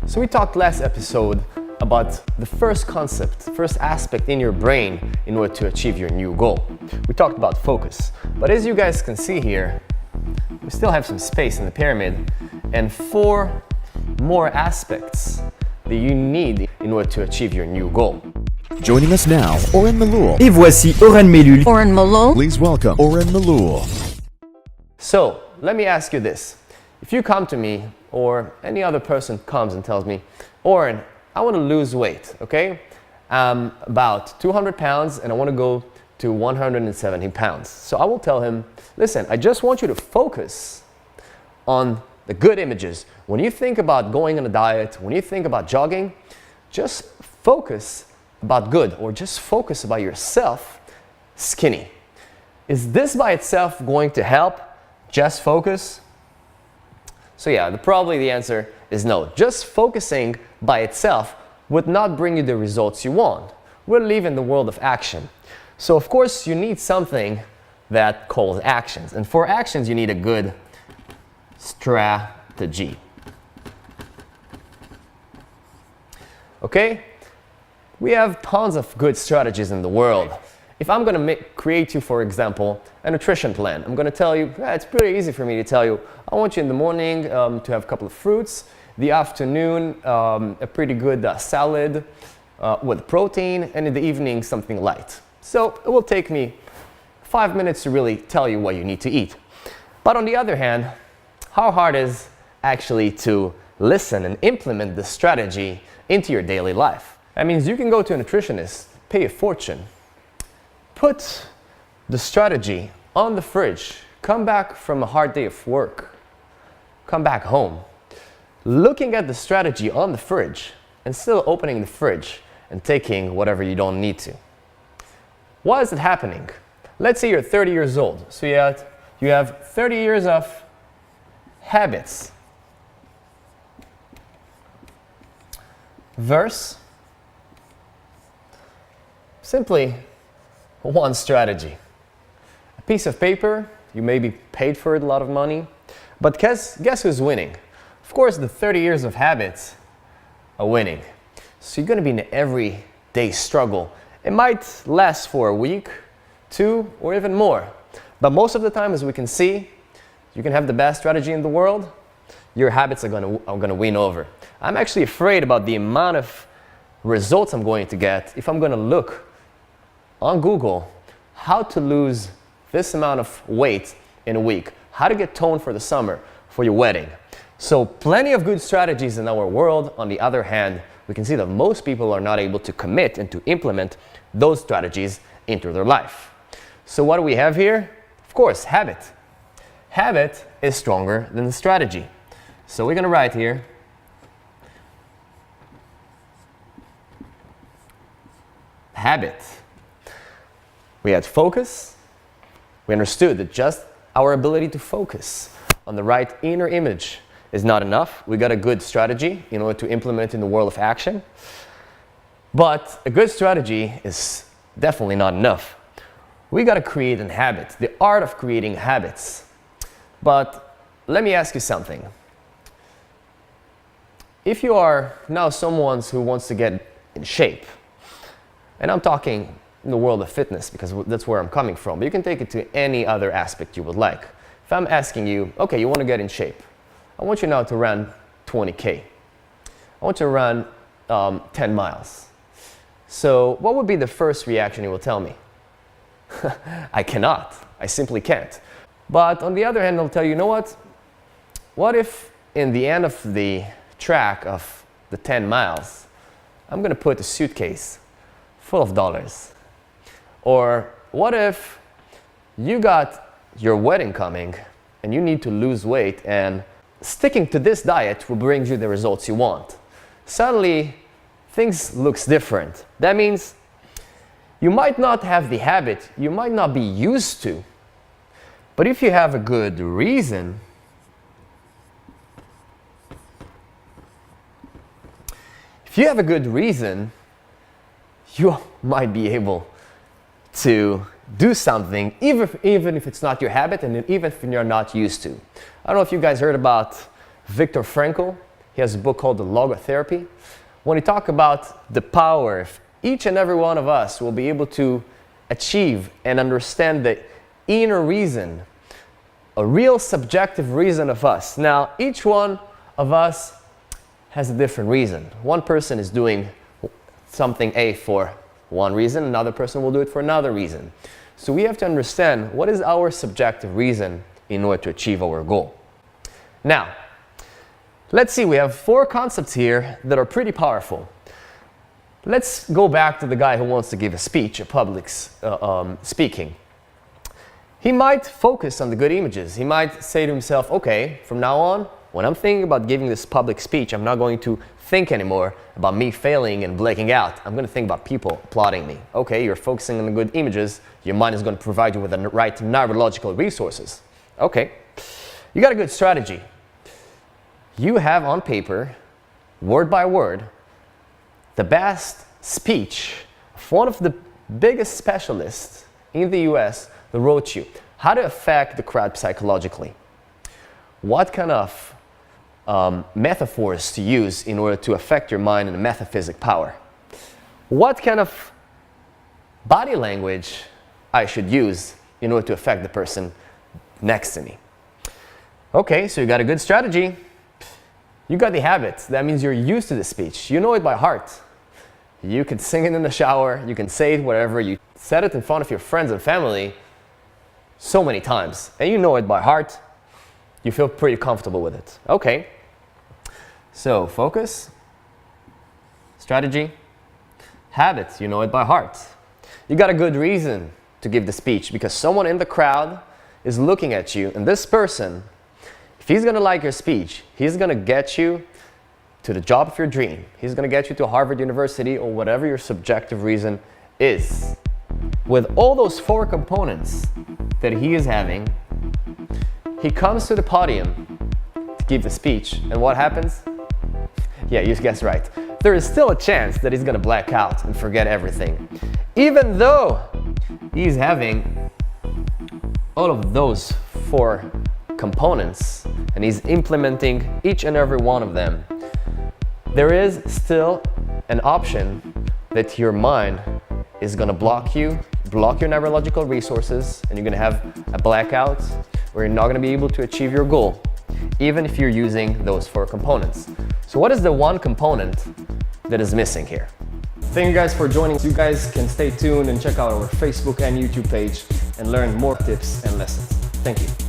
So we talked last episode about the first concept, first aspect in your brain in order to achieve your new goal. We talked about focus. But as you guys can see here, we still have some space in the pyramid and 4 more aspects that you need in order to achieve your new goal. Joining us now, Oren Mellul. Et voici Oren Mellul. Oren Mellul. Please welcome Oren Mellul. So, let me ask you this. If you come to me, or any other person comes and tells me, Oren, I want to lose weight, okay? I'm about 200 pounds and I want to go to 170 pounds. So I will tell him, listen, I just want you to focus on the good images. When you think about going on a diet, when you think about jogging, just focus about good, or just focus about yourself skinny. Is this by itself going to help? Just focus? So yeah, probably the answer is no. Just focusing by itself would not bring you the results you want. We live in the world of action. So of course you need something that calls actions. And for actions you need a good strategy. Okay? We have tons of good strategies in the world. If I'm going to create you, for example, a nutrition plan, I'm going to tell you, it's pretty easy for me to tell you, I want you in the morning to have a couple of fruits, the afternoon a pretty good salad with protein, and in the evening something light. So it will take me 5 minutes to really tell you what you need to eat. But on the other hand, how hard is actually to listen and implement the strategy into your daily life? That means you can go to a nutritionist, pay a fortune, put the strategy on the fridge, come back from a hard day of work, come back home, looking at the strategy on the fridge and still opening the fridge and taking whatever you don't need to. Why is it happening? Let's say you're 30 years old, so you have 30 years of habits versus simply one strategy. A piece of paper, you maybe paid for it a lot of money, but guess who's winning? Of course, the 30 years of habits are winning. So you're going to be in an everyday struggle. It might last for a week, 2, or even more. But most of the time, as we can see, you can have the best strategy in the world, your habits are going to win over. I'm actually afraid about the amount of results I'm going to get if I'm going to look on Google how to lose this amount of weight in a week, how to get toned for the summer, for your wedding. So plenty of good strategies in our world. On the other hand, we can see that most people are not able to commit and to implement those strategies into their life. So what do we have here? Of course, habit. Habit is stronger than the strategy. So we're going to write here habit. We had focus. We understood that just our ability to focus on the right inner image is not enough. We got a good strategy in order to implement it in the world of action. But a good strategy is definitely not enough. We got to create a habit, the art of creating habits. But let me ask you something. If you are now someone who wants to get in shape, and I'm talking in the world of fitness because that's where I'm coming from, but you can take it to any other aspect you would like. If I'm asking you, okay, you want to get in shape, I want you now to run 20K. I want you to run 10 miles. So what would be the first reaction you will tell me? I cannot. I simply can't. But on the other hand, I'll tell you, you know what? What if in the end of the track of the 10 miles, I'm going to put a suitcase full of dollars? Or what if you got your wedding coming and you need to lose weight and sticking to this diet will bring you the results you want? Suddenly, things looks different. That means you might not have the habit, you might not be used to, but if you have a good reason, you might be able to do something, even if it's not your habit and even if you're not used to. I don't know if you guys heard about Viktor Frankl. He has a book called The Logotherapy. When he talks about the power, if each and every one of us will be able to achieve and understand the inner reason, a real subjective reason of us. Now, each one of us has a different reason. One person is doing something A for one reason, another person will do it for another reason. So we have to understand what is our subjective reason in order to achieve our goal. Now, let's see, we have 4 concepts here that are pretty powerful. Let's go back to the guy who wants to give a speech, a public speaking. He might focus on the good images. He might say to himself, okay, from now on, when I'm thinking about giving this public speech, I'm not going to think anymore about me failing and blacking out. I'm going to think about people applauding me. Okay, you're focusing on the good images. Your mind is going to provide you with the right neurological resources. Okay, you got a good strategy. You have on paper, word by word, the best speech of one of the biggest specialists in the US that wrote you how to affect the crowd psychologically. What kind of metaphors to use in order to affect your mind and metaphysic power. What kind of body language I should use in order to affect the person next to me. Okay, so you got a good strategy. You got the habits. That means you're used to the speech. You know it by heart. You can sing it in the shower. You can say it wherever. You said it in front of your friends and family so many times. And you know it by heart. You feel pretty comfortable with it. Okay. So focus, strategy, habits. You know it by heart. You got a good reason to give the speech because someone in the crowd is looking at you, and this person, if he's going to like your speech, he's going to get you to the job of your dream. He's going to get you to Harvard University or whatever your subjective reason is. With all those 4 components that he is having, he comes to the podium to give the speech, and what happens? Yeah, you guessed right. There is still a chance that he's going to black out and forget everything. Even though he's having all of those 4 components and he's implementing each and every one of them, there is still an option that your mind is going to block your neurological resources, and you're going to have a blackout where you're not going to be able to achieve your goal, even if you're using those 4 components. So what is the one component that is missing here? Thank you guys for joining. You guys can stay tuned and check out our Facebook and YouTube page and learn more tips and lessons. Thank you.